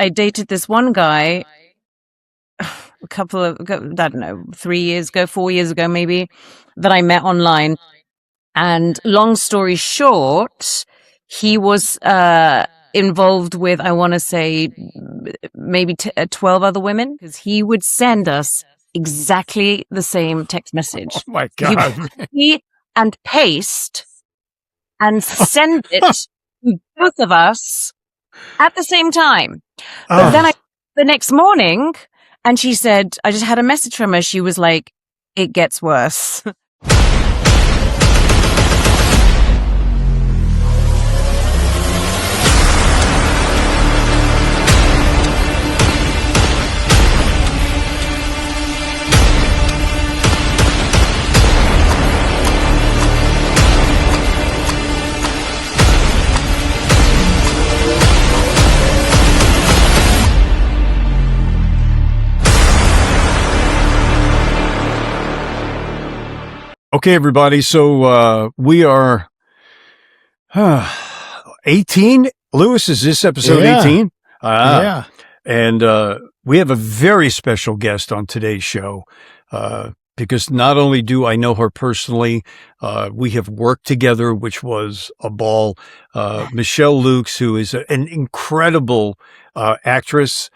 I dated this one guy a couple of, I don't know, 3 years ago, 4 years ago, maybe, that I met online. And long story short, he was involved with, I want to say, maybe 12 other women, because he would send us exactly the same text message. Oh my He would God. copy and paste and send it to both of us at the same time. But then the next morning, and she said, I just had a message from her. She was like, it gets worse. Okay, everybody. So we are 18. Lewis, is this episode 18? Yeah. And we have a very special guest on today's show because not only do I know her personally, we have worked together, which was a ball. Michelle Lukes, who is an incredible actress.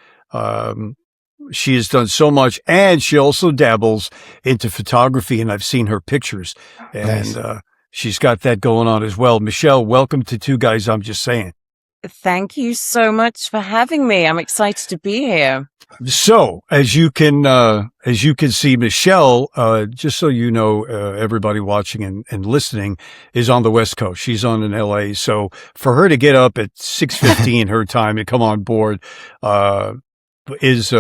She has done so much, and she also dabbles into photography, and I've seen her pictures, and Nice. She's got that going on as well. Michelle, welcome to Two Guys I'm Just Saying. Thank you so much for having me. I'm excited to be here. So, as you can see, Michelle, just so you know, everybody watching and listening is on the West Coast. She's on in LA. So for her to get up at 6:15 her time and come on board, is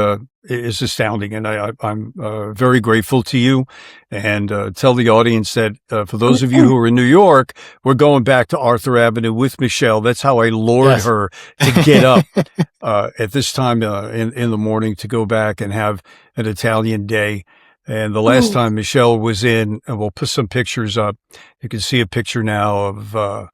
astounding. And I'm very grateful to you, and tell the audience that for those of you who are in New York, we're going back to Arthur Avenue with Michelle. That's how I lured her to get up at this time in the morning to go back and have an Italian day. And the last time Michelle was in, and we'll put some pictures up. You can see a picture now of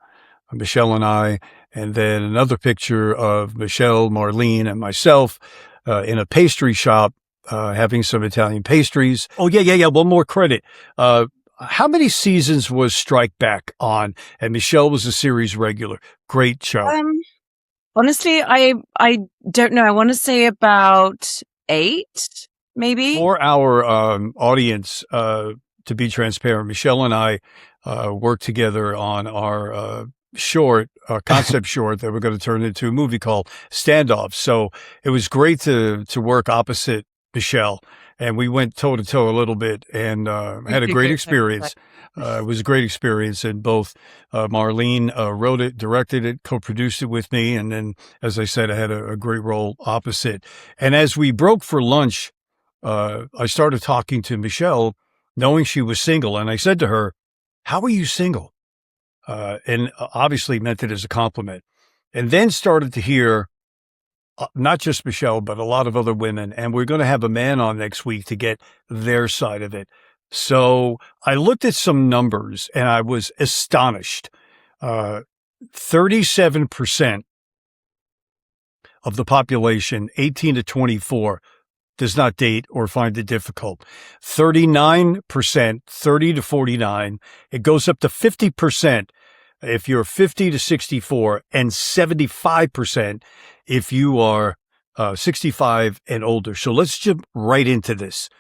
Michelle and I, and then another picture of Michelle, Marlene, and myself in a pastry shop, having some Italian pastries. Oh, yeah. One more credit. How many seasons was Strike Back on? And Michelle was a series regular. Great show. Honestly, I don't know. I want to say about 8, maybe. For our audience, to be transparent, Michelle and I worked together on our concept short that we're going to turn into a movie called Standoff. So it was great to work opposite Michelle, and we went toe to toe a little bit and had a great experience. It was a great experience, and both Marlene wrote it, directed it, co-produced it with me, and then, as I said, I had a great role opposite. And as we broke for lunch, I started talking to Michelle, knowing she was single, and I said to her, "How are you single?" And obviously meant it as a compliment, and then started to hear not just Michelle, but a lot of other women. And we're going to have a man on next week to get their side of it. So I looked at some numbers and I was astonished. 37% of the population, 18 to 24, does not date or find it difficult. 39%, 30 to 49. It goes up to 50% if you're 50 to 64, and 75% if you are 65 and older. So let's jump right into this.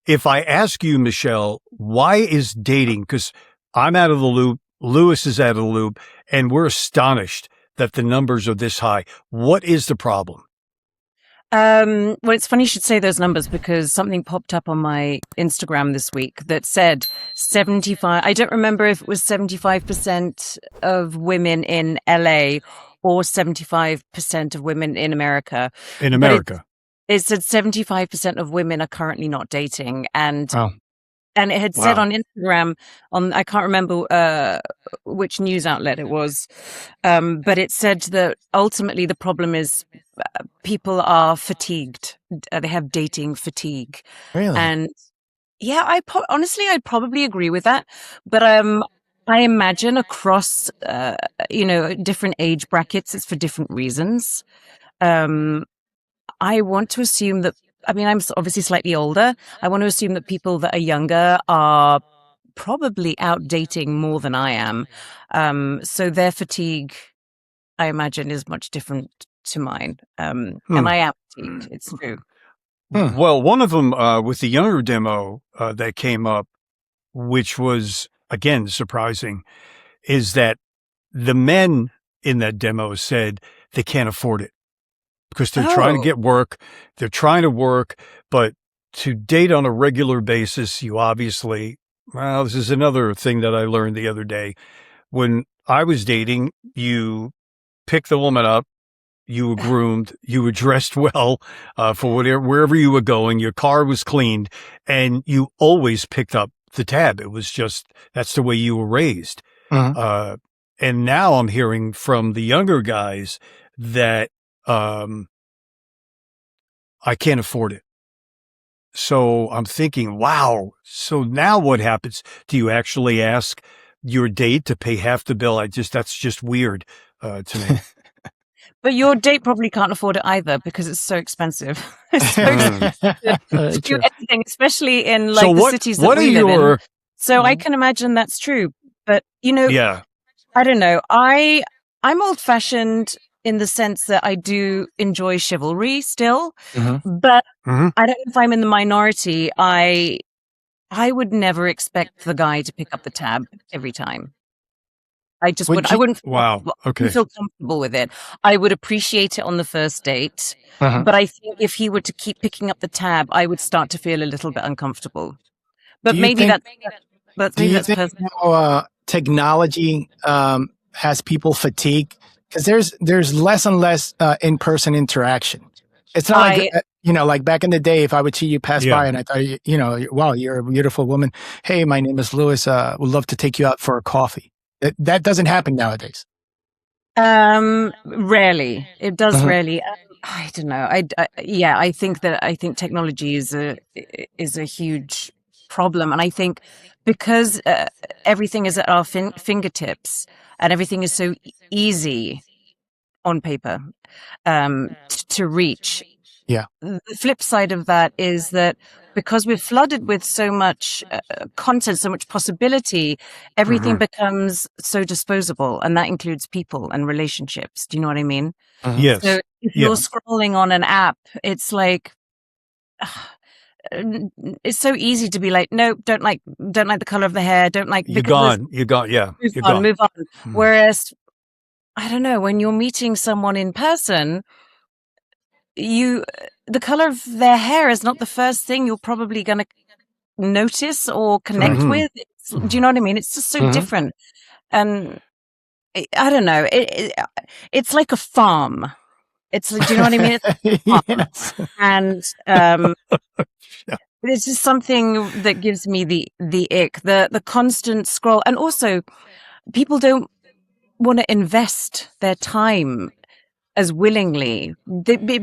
If I ask you, Michelle, why is dating, because I'm out of the loop, Lewis is out of the loop, and we're astonished that the numbers are this high. What is the problem? Well, it's funny you should say those numbers, because something popped up on my Instagram this week that said 75. I don't remember if it was 75% of women in LA or 75% of women in America. In America. It said 75% of women are currently not dating. And and it had Wow. said on Instagram, I can't remember which news outlet it was, but it said that ultimately the problem is people are fatigued. They have dating fatigue. Really? And yeah, honestly, I'd probably agree with that. But I imagine across, different age brackets, it's for different reasons. I want to assume that, I mean, I'm obviously slightly older. I want to assume that people that are younger are probably out dating more than I am. So their fatigue, I imagine, is much different to mine. And I am fatigued. It's true. Hmm. Well, one of them with the younger demo that came up, which was again surprising, is that the men in that demo said they can't afford it because they're trying to Oh, get work. They're trying to work, but to date on a regular basis, you obviously, well, this is another thing that I learned the other day. When I was dating, you pick the woman up, you were groomed, you were dressed well for wherever you were going. Your car was cleaned, and you always picked up the tab. It was just that's the way you were raised. Mhm. And now I'm hearing from the younger guys that I can't afford it. So I'm thinking, wow. So now what happens? Do you actually ask your date to pay half the bill? That's just weird to me. but your date probably can't afford it either because it's so expensive. It's so expensive to do True. anything, especially in So like the cities that what are we live in. your, So I can imagine that's true. But yeah. I don't know. I'm old fashioned in the sense that I do enjoy chivalry still, Mhm. but Mhm. I don't know if I'm in the minority. I would never expect the guy to pick up the tab every time. Would I you? Wow. wouldn't Okay. feel comfortable with it. I would appreciate it on the first date, Mhm. but I think if he were to keep picking up the tab, I would start to feel a little bit uncomfortable. Do But you think? Do maybe you that's think personal. now technology has people fatigued? Because there's less and less in-person interaction. It's not like I like back in the day, if I would see you pass by Yeah. and I thought wow, you're a beautiful woman. Hey, my name is Louis. Would love to take you out for a coffee. That doesn't happen nowadays. Rarely. It does Mhm. rarely. I don't know. Yeah, I think technology is a huge problem, and I think because everything is at our fingertips and everything is so easy on paper to reach. Yeah. The flip side of that is that because we're flooded with so much content, so much possibility, everything Mhm. becomes so disposable, and that includes people and relationships. Do you know what I mean? Mhm. So Yes. if you're Yeah. scrolling on an app, it's like it's so easy to be like, nope, don't like the color of the hair, don't like You're because let's gone. You're gone. Yeah. move You're on, gone. move on. Mm. Whereas I don't know, when you're meeting someone in person, you the color of their hair is not the first thing you're probably going to notice or connect Right. Mhm. with. Do you know what I mean? It's just so Mhm. different. And I don't know. It's like a farm. It's like, do you know what I mean? It's like a farm. Yes. And Yeah. it's just something that gives me the ick, the constant scroll. And also people don't want to invest their time as willingly.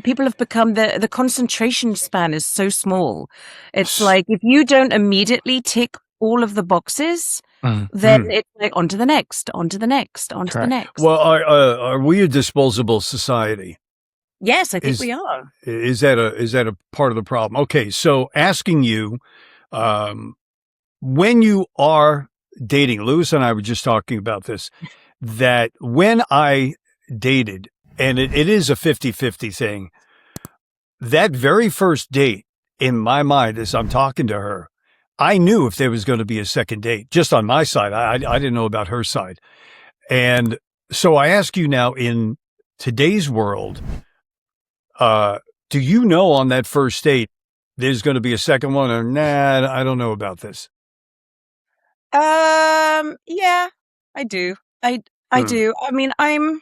People have become the concentration span is so small. It's like if you don't immediately tick all of the boxes, Mhm. then Mm. it's like on to the next, on to the next, on to the Correct. next. Well, are we a disposable society? Yes, I think Is we are. is that a part of the problem? Okay, so asking you, um, when you are dating, Lewis and I were just talking about this, that when I dated, and it is a 50-50 thing, that very first date in my mind, as I'm talking to her, I knew if there was going to be a second date, just on my side. I didn't know about her side. And so I ask you now in today's world, uh, do you know on that first date there's going to be a second one or nah, I don't know about this? Yeah, I do. I Hmm. do. I mean, I'm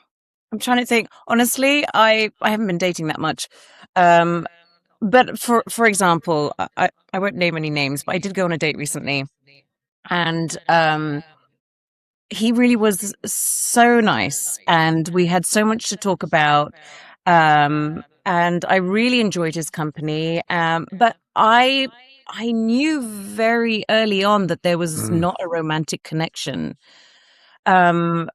trying to think. Honestly, I haven't been dating that much. Um, but for example, I won't name any names, but I did go on a date recently, and he really was so nice, and we had so much to talk about. And I really enjoyed his company. But I knew very early on that there was Mm. not a romantic connection. Um,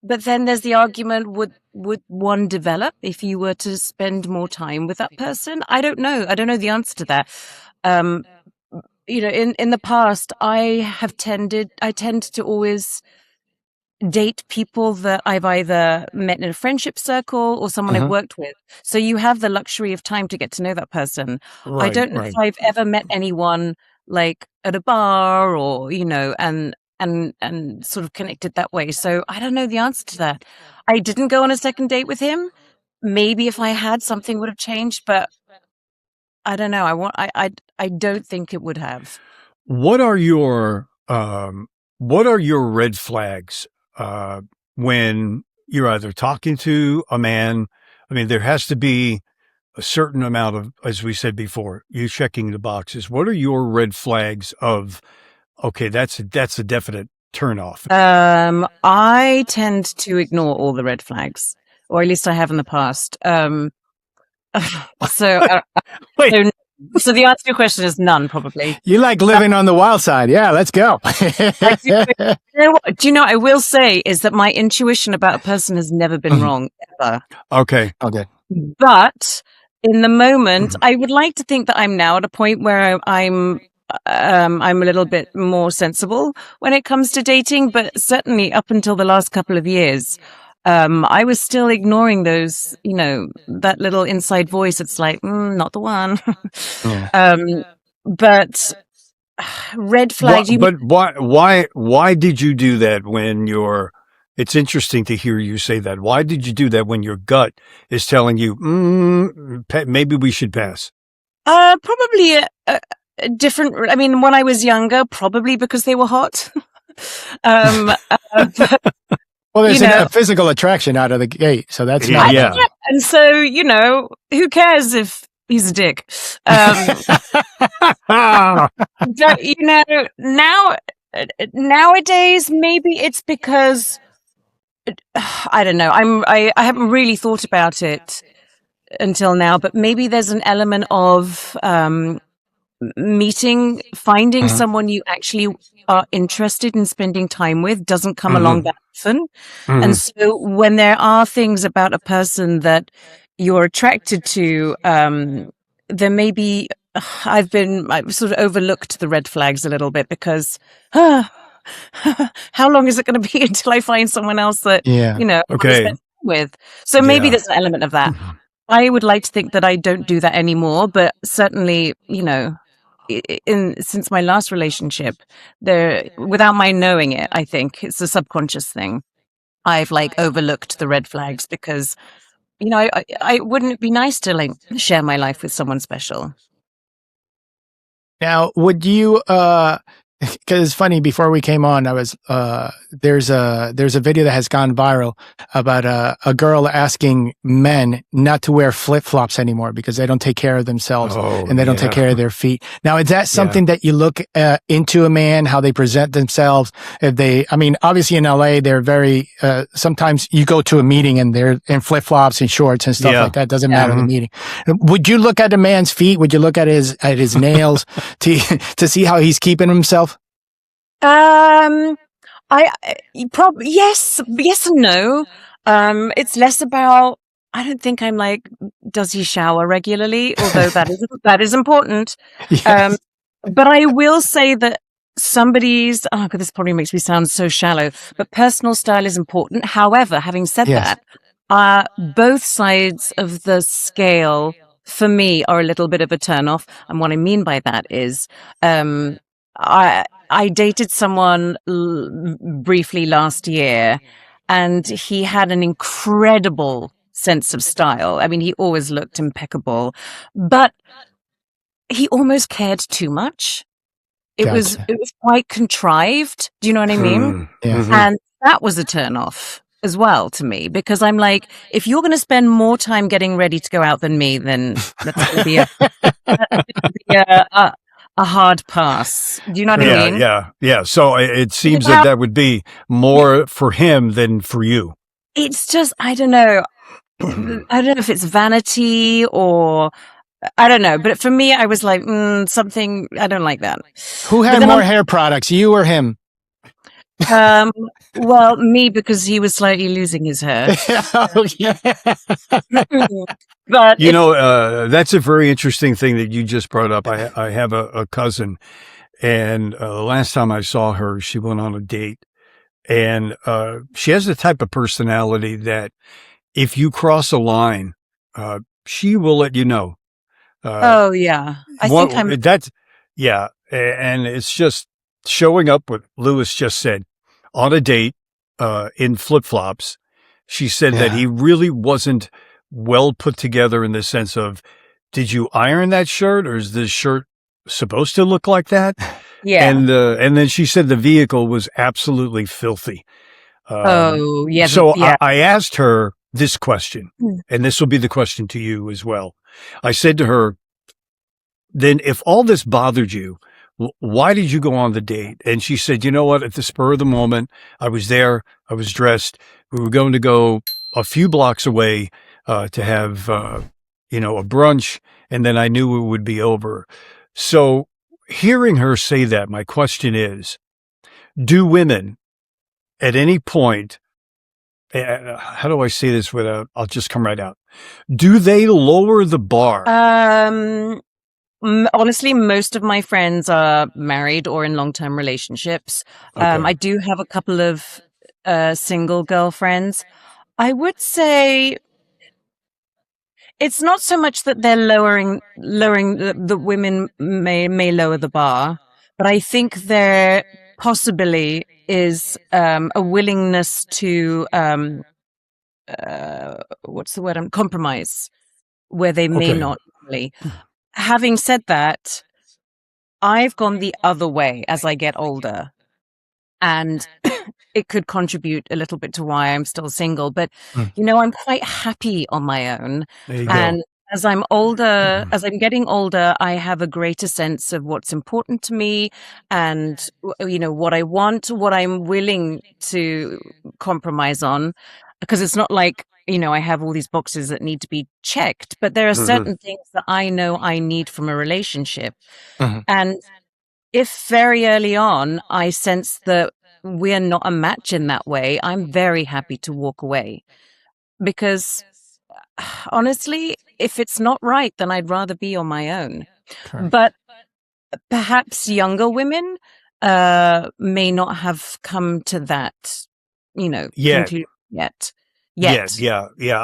But then there's the argument: would one develop if you were to spend more time with that person? I don't know. I don't know the answer to that. Um, in the past, I tend to always date people that I've either met in a friendship circle or someone I've worked with. So you have the luxury of time to get to know that person. I don't know if I've ever met anyone like at a bar or, and sort of connected that way. So I don't know the answer to that. I didn't go on a second date with him. Maybe if I had, something would have changed, but I don't know. I don't think it would have. What are your red flags when you're either talking to a man? I mean, there has to be a certain amount of, as we said before, you checking the boxes. What are your red flags of, okay, that's a definite turnoff? I tend to ignore all the red flags, or at least I have in the past. So, Wait. so the answer to your question is none, probably. You like living on the wild side. Yeah, let's go. I do. Do you know, I will say is that my intuition about a person has never been wrong, ever. Okay. But in the moment, I would like to think that I'm now at a point where I'm a little bit more sensible when it comes to dating, but certainly up until the last couple of years, I was still ignoring those, that little inside voice. It's like, not the one. But red flags. But why did you do that when it's interesting to hear you say that. Why did you do that when your gut is telling you, maybe we should pass? Probably a different, I mean, when I was younger, probably because they were hot. Well, there's a physical attraction out of the gate, so that's not. Yeah. And so, who cares if he's a dick? Nowadays, maybe it's because I don't know. I haven't really thought about it until now, but maybe there's an element of finding someone you actually are interested in spending time with doesn't come along that often. And so when there are things about a person that you're attracted to, there may be, I've sort of overlooked the red flags a little bit because, how long is it going to be until I find someone else that, I want to spend time with? So maybe there's an element of that. I would like to think that I don't do that anymore, but certainly, since my last relationship, without my knowing it, I think it's a subconscious thing. I've overlooked the red flags because, I wouldn't it be nice to share my life with someone special? Now, would you, because it's funny, before we came on, I was, there's a video that has gone viral about a girl asking men not to wear flip-flops anymore because they don't take care of themselves and they don't take care of their feet. Now, is that something that you look into a man, how they present themselves? Obviously in LA, they're very, sometimes you go to a meeting and they're in flip-flops and shorts and stuff like that. Doesn't matter the meeting. Would you look at a man's feet? Would you look at his nails to see how he's keeping himself? Probably yes and no. It's less about. I don't think I'm does he shower regularly? Although that is important. Yes. But I will say that this probably makes me sound so shallow, but personal style is important. However, having said that, both sides of the scale for me are a little bit of a turnoff. And what I mean by that is, I dated someone briefly last year, and he had an incredible sense of style. I mean, he always looked impeccable, but he almost cared too much. It was quite contrived. Do you know what I mean? And that was a turnoff as well to me, because I'm like, if you're going to spend more time getting ready to go out than me, then that's going to be a hard pass. Do you know what I mean? Yeah. So it seems that would be more for him than for you. It's just, I don't know. I don't know if it's vanity or I don't know. But for me, I was like, something, I don't like that. Who had more hair products, you or him? Well, me because he was slightly losing his hair. Oh, yeah. But You know, that's a very interesting thing that you just brought up. I have a cousin, and the last time I saw her, she went on a date, and she has the type of personality that if you cross a line, she will let you know. oh yeah, I think I'm. That's yeah, and it's just showing up. What Lewis just said on a date in flip flops. She said that Yeah. he really wasn't well put together in the sense of, did you iron that shirt, or is this shirt supposed to look like that? Yeah. And then she said the vehicle was absolutely filthy. Oh yeah. So Yeah. I asked her this question, Mm. and this will be the question to you as well. I said to her, then if all this bothered you, why did you go on the date? And she said, you know what? At the spur of the moment, I was there. I was dressed. We were going to go a few blocks away to have, you know, a brunch. And then I knew it would be over. So hearing her say that, my question is, do women at any point, how do I say this without, I'll just come right out. Do they lower the bar? Honestly, most of my friends are married or in long-term relationships. Okay. I do have a couple of single girlfriends. I would say it's not so much that they're lowering the women may lower the bar, but I think there possibly is a willingness to what's the word? Compromise where they may Okay. not really. Having said that, I've gone the other way as I get older, and it could contribute a little bit to why I'm still single. But, Mm. you know, I'm quite happy on my own. There you go. And as I'm older, as I'm getting older, I have a greater sense of what's important to me and, you know, what I want, what I'm willing to compromise on. Because it's not like, you know, I have all these boxes that need to be checked, but there are certain things that I know I need from a relationship. Mhm. And if very early on I sense that we're not a match in that way, I'm very happy to walk away because honestly, if it's not right, then I'd rather be on my own. Correct. But perhaps younger women may not have come to that, you know, Yet. conclusion yet. Yeah.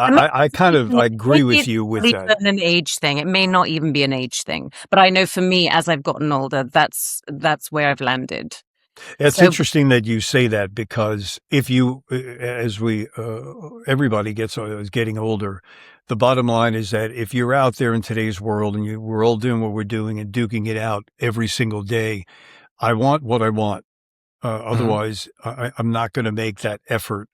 And I kind of, I agree maybe with it's you with not that. even an age thing. It may not even be an age thing. But I know for me, as I've gotten older, that's where I've landed. It's So interesting that you say that because if you, as we, everybody is getting older, the bottom line is that if you're out there in today's world and we're all doing what we're doing and duking it out every single day, I want what I want. Otherwise, I'm not going to make that effort.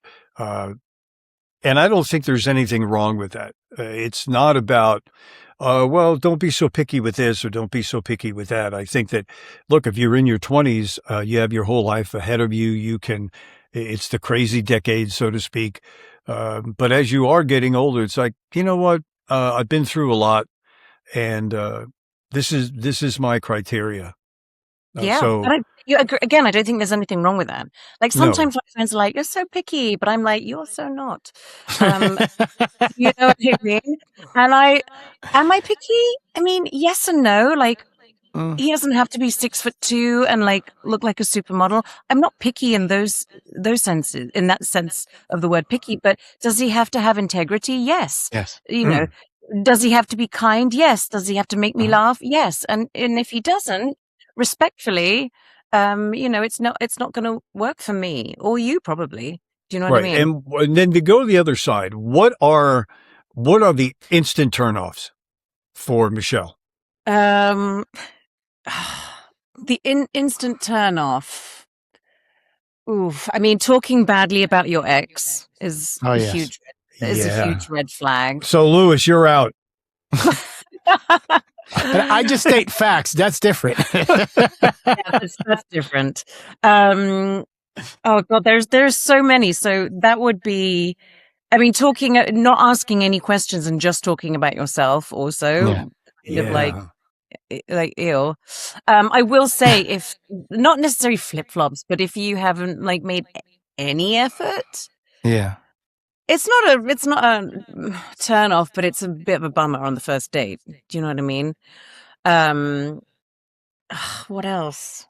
And I don't think there's anything wrong with that. It's not about, well, don't be so picky with this or don't be so picky with that. I think that, look, if you're in your 20s, you have your whole life ahead of you. It's the crazy decade, so to speak. But as you are getting older, it's like, you know what? I've been through a lot and this is my criteria. yeah, So again, I don't think there's anything wrong with that. Like no, sometimes my friends are like, "You're so picky," but I'm like, "You're so not." Um, you know what I mean? And am I picky? I mean, yes and no. Like Mm. he doesn't have to be 6'2" and like look like a supermodel. I'm not picky in those senses, in that sense of the word picky. But does he have to have integrity? Yes. Yes. You know, does he have to be kind? Yes. Does he have to make me Mhm. laugh? Yes. And if he doesn't, respectfully, you know, it's not going to work for me or you probably. Do you know what I right. mean? And then to go to the other side, what are the instant turnoffs for Michelle? Um, the instant turn off. Oof. I mean, talking badly about your ex is Oh, a yes. Yeah. huge red flag. So Lewis, you're out. But I just state facts. That's different. Yeah, that's different. Oh God, there's so many. So that would be, I mean, not asking any questions and just talking about yourself. Also, Yeah. kind of like Yeah. like ill. I will say, if not necessarily flip flops, but if you haven't like made any effort, Yeah. it's not a turn off, but it's a bit of a bummer on the first date. Do you know what I mean? Um, what else?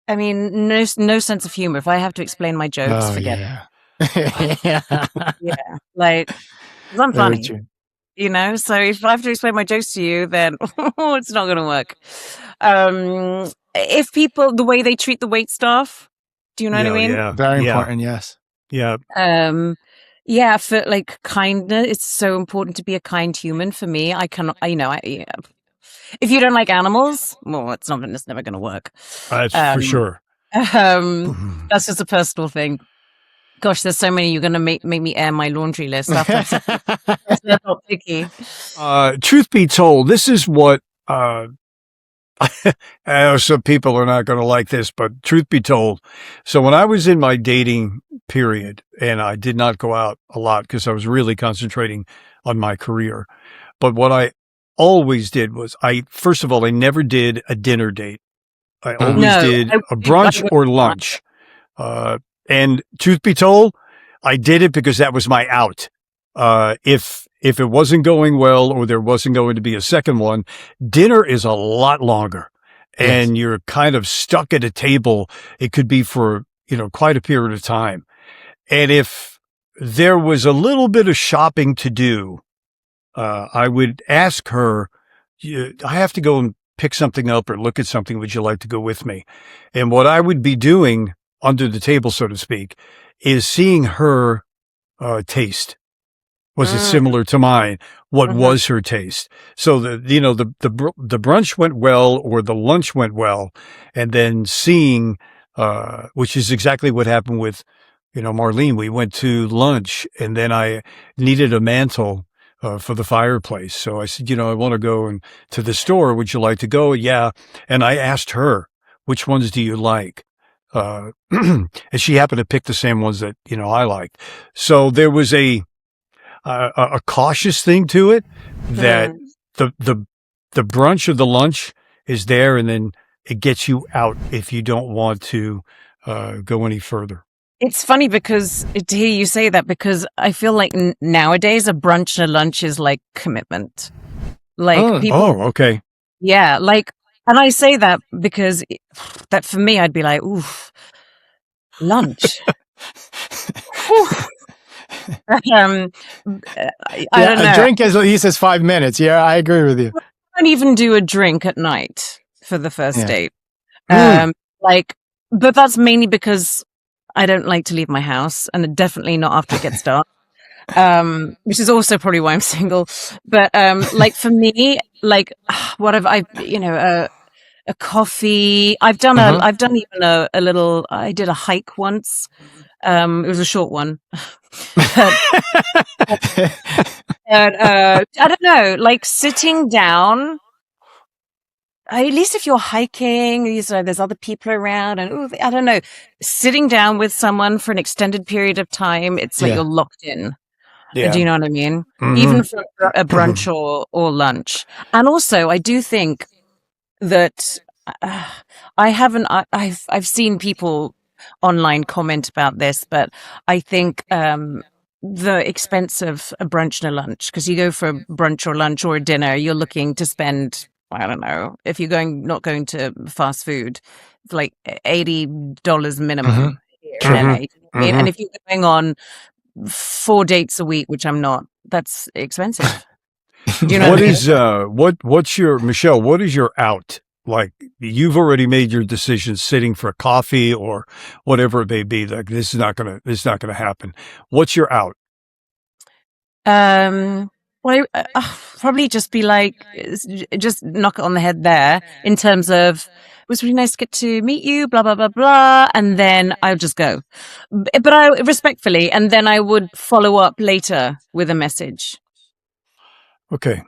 I mean, no sense of humor. If I have to explain my jokes, Oh, forget yeah. it. Yeah. Yeah, like 'cause I'm Very funny, true. you know. So if I have to explain my jokes to you, then it's not going to work. If people the way they treat the wait staff, do you know what I Yeah, mean? yeah, Very yeah, important. Yes. yeah. Yeah, for like kindness, it's so important to be a kind human. For me, I cannot. Yeah. If you don't like animals, well, it's never going to work. That's for Um, sure. that's just a personal thing. Gosh, there's so many. You're going to make me air my laundry list after I've said that's not picky. Truth be told, this is what I know some people are not going to like this, but truth be told, so when I was in my dating period and I did not go out a lot because I was really concentrating on my career, but what I always did was first of all, I never did a dinner date. I always No, did a I brunch would or not. lunch. And truth be told, I did it because that was my out. If it wasn't going well or there wasn't going to be a second one, dinner is a lot longer Yes. and you're kind of stuck at a table. It could be for, quite a period of time. And if there was a little bit of shopping to do, I would ask her, I have to go and pick something up or look at something. Would you like to go with me? And what I would be doing under the table, so to speak, is seeing her taste. Was it Mm, similar to mine? What mhm. was her taste? So the brunch went well or the lunch went well, and then seeing, which is exactly what happened with, Marlene. We went to lunch, and then I needed a mantle for the fireplace. So I said, I want to go to the store. Would you like to go? Yeah. And I asked her, which ones do you like? And she happened to pick the same ones that, I liked. So there was a cautious thing to it that Mm. the brunch or the lunch is there, and then it gets you out if you don't want to go any further. It's funny because to hear you say that, because I feel like nowadays a brunch and a lunch is like commitment. Like people, Okay. yeah, like, and I say that because that for me, I'd be like, oof, lunch. Whew. um, I don't Yeah. A know. drink is, he says 5 minutes. Yeah. I agree with you. I don't even do a drink at night for the first Yeah. date. Mm. Like, but that's mainly because I don't like to leave my house, and definitely not after it gets dark. Which is also probably why I'm single. But like for me, like what have I, a coffee. Mhm. I've done even a little. I did a hike once. It was a short one, but, I don't know, like sitting down. At least if you're hiking, there's other people around, and I don't know, sitting down with someone for an extended period of time, it's like Yeah. you're locked in. Yeah. Do you know what I mean? Mhm. Even for a brunch or lunch. And also, I do think that uh, I've seen people online comment about this, but I think the expense of a brunch and a lunch, because you go for a brunch or lunch or a dinner, you're looking to spend, I don't know, if you're not going to fast food, it's like $80 Mhm. minimum here in True. LA. Mhm. You know what I mean? And Mhm. if you're going on 4 dates a week, which I'm not, that's expensive. Do you know what What I mean? is what's your Michelle? What is your out? Like you've already made your decision, sitting for coffee or whatever it may be. Like this is not gonna happen. What's your out? Well, probably just be like, just knock it on the head there in terms of, it was really nice to get to meet you, blah, blah, blah, blah. And then I'll just go. But I respectfully, and then I would follow up later with a message. Okay.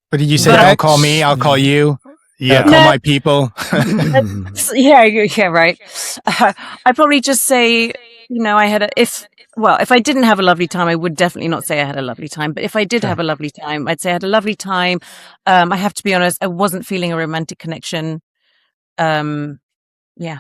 But did you say, But don't call me, I'll call you? Yeah. Call no, my people. yeah, right. I'd probably just say, I had if well, if I didn't have a lovely time, I would definitely not say I had a lovely time. But if I did Sure. have a lovely time, I'd say I had a lovely time. I have to be honest, I wasn't feeling a romantic connection. Yeah.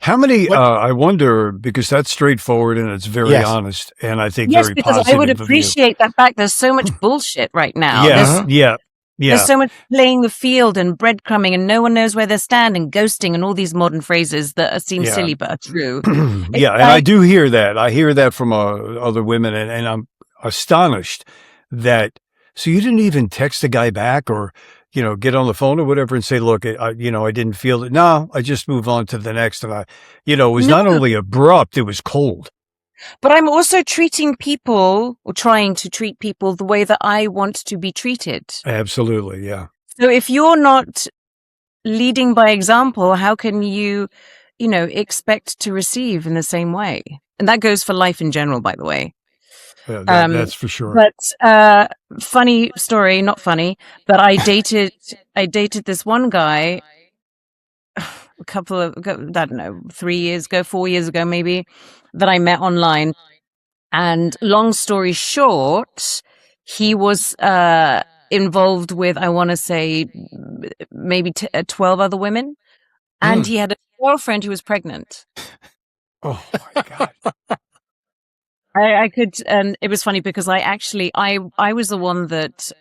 How many, What? I wonder, because that's straightforward and it's very Yes. honest and I think Yes, very because I would positive of you. appreciate that fact. There's so much bullshit right now. Yes. Uh-huh. Yeah. There's Yeah. so much playing the field and breadcrumbing, and no one knows where they stand, and ghosting, and all these modern phrases that seem Yeah. silly but are true. It's Yeah. And I like, do hear that. I hear that from other women and I'm astonished that, so you didn't even text the guy back or, get on the phone or whatever and say, look, I didn't feel it. No, I just move on to the next. And it was no, not only abrupt, it was cold. but I'm also treating people, or trying to treat people, the way that I want to be treated. Absolutely. Yeah. So if you're not leading by example, how can you, expect to receive in the same way? And that goes for life in general, by the way. That's for sure. But funny story, not funny, but I dated this one guy a couple of, I don't know, 3 years ago, 4 years ago, maybe, that I met online. And long story short, he was involved with, I want to say, maybe 12 other women. And he had a girlfriend who was pregnant. Oh my God. I could, and it was funny because I was the one that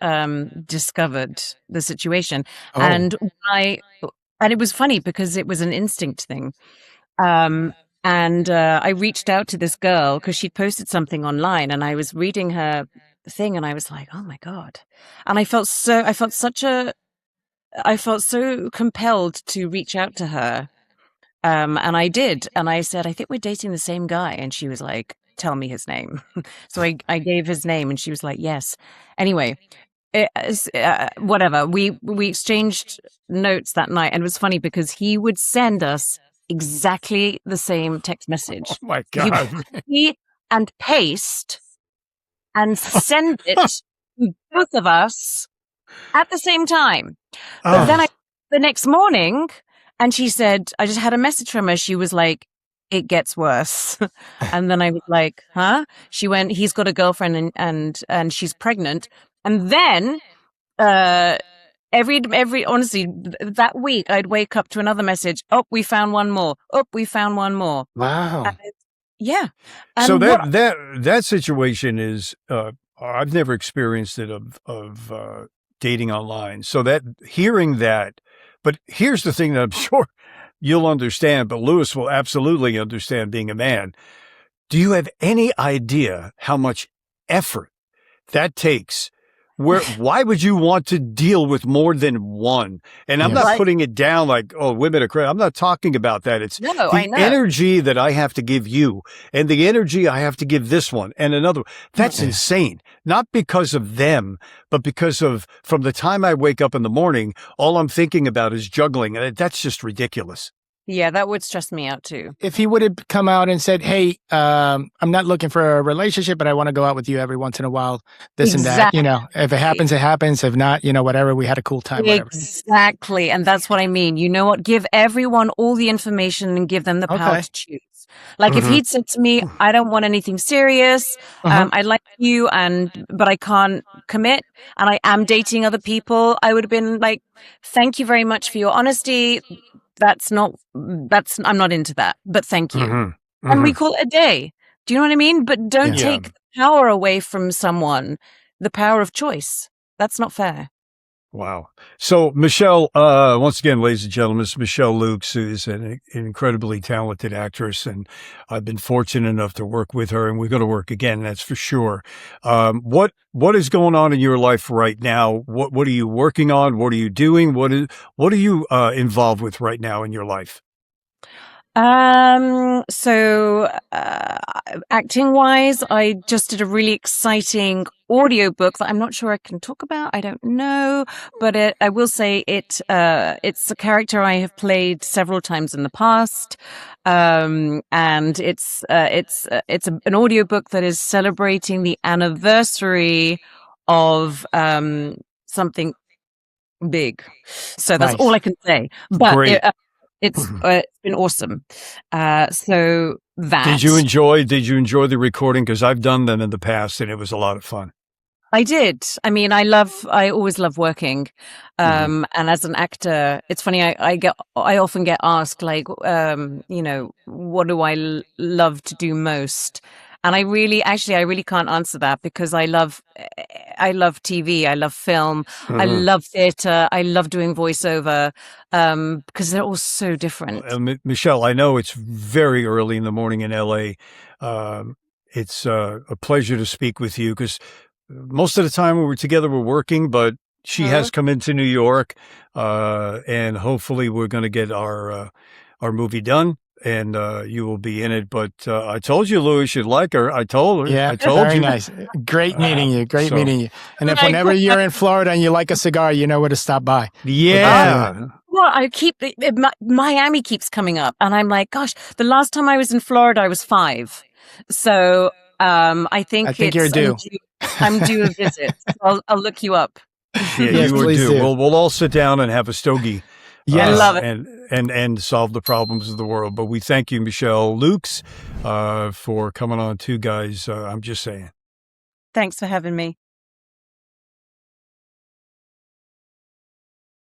discovered the situation, Oh. and and it was funny because it was an instinct thing. And I reached out to this girl because she'd posted something online, and I was reading her thing, and I was like, oh my God. And I felt so compelled to reach out to her. And I did. And I said, I think we're dating the same guy. And she was like, tell me his name. So I gave his name, and she was like, yes. Anyway, whatever. We exchanged notes that night, and it was funny because he would send us exactly the same text message. Oh my He would God. copy and paste and send it to both of us at the same time. But then the next morning, and she said, I just had a message from her. She was like, it gets worse. And then I was like, huh? She went, he's got a girlfriend and she's pregnant. And then, honestly, that week I'd wake up to another message. Oh, we found one more. Oh, we found one more. Wow. Yeah. And So that situation is, I've never experienced it of dating online. So that hearing that, but here's the thing that I'm sure you'll understand, but Lewis will absolutely understand being a man. Do you have any idea how much effort that takes? Why would you want to deal with more than one? And I'm Yes. not putting it down like, oh, women are crazy. I'm not talking about that. It's No, I the know. energy that I have to give you and the energy I have to give this one and another. That's Yeah. insane. Not because of them, but because of from the time I wake up in the morning, all I'm thinking about is juggling. And that's just ridiculous. Yeah, that would stress me out too. If he would have come out and said, hey, I'm not looking for a relationship, but I want to go out with you every once in a while, this and that, if it happens, it happens. If not, whatever, we had a cool time, whatever. Exactly. And that's what I mean. You know what? Give everyone all the information and give them the power to choose. Like if he'd said to me, I don't want anything serious. I like you but I can't commit and I am dating other people. I would have been like, thank you very much for your honesty. I'm not into that, but thank you. And we call it a day. Do you know what I mean? But don't take the power away from someone, the power of choice. That's not fair. Wow. So Michelle, once again, ladies and gentlemen, it's Michelle Lukes, who is an incredibly talented actress, and I've been fortunate enough to work with her, and we're going to work again, that's for sure. What is going on in your life right now? What are you working on? What are you doing? What are you involved with right now in your life? So acting wise, I just did a really exciting audiobook that I'm not sure I can talk about. I don't know, but I will say it's a character I have played several times in the past. And it's an audiobook that is celebrating the anniversary of something big. So that's all I can say. But Great. It's been awesome. So that Did you enjoy the recording? Because I've done them in the past, and it was a lot of fun. I did. I mean, I always love working. And as an actor, it's funny. I often get asked like, what do I love to do most? And I really can't answer that because I love TV. I love film. I love theater. I love doing voiceover. Because they're all so different. Michelle, I know it's very early in the morning in LA. It's a pleasure to speak with you because most of the time when we're together, we're working, but she has come into New York, and hopefully we're going to get our movie done, and you will be in it. But I told you, Louis, you'd like her. I told her. Yeah, I told very you. nice. Great meeting you. Great so- meeting you. And if whenever you're in Florida and you like a cigar, you know where to stop by. Yeah. Well, Miami keeps coming up, and I'm like, gosh, the last time I was in Florida, I was 5. So I think you're due. I'm due a visit. I'll look you up. Yeah, Yes, you would please do. do. We'll all sit down and have a stogie. Yes. I love it. And solve the problems of the world. But we thank you, Michelle Lukes, for coming on too, guys. I'm just saying. Thanks for having me.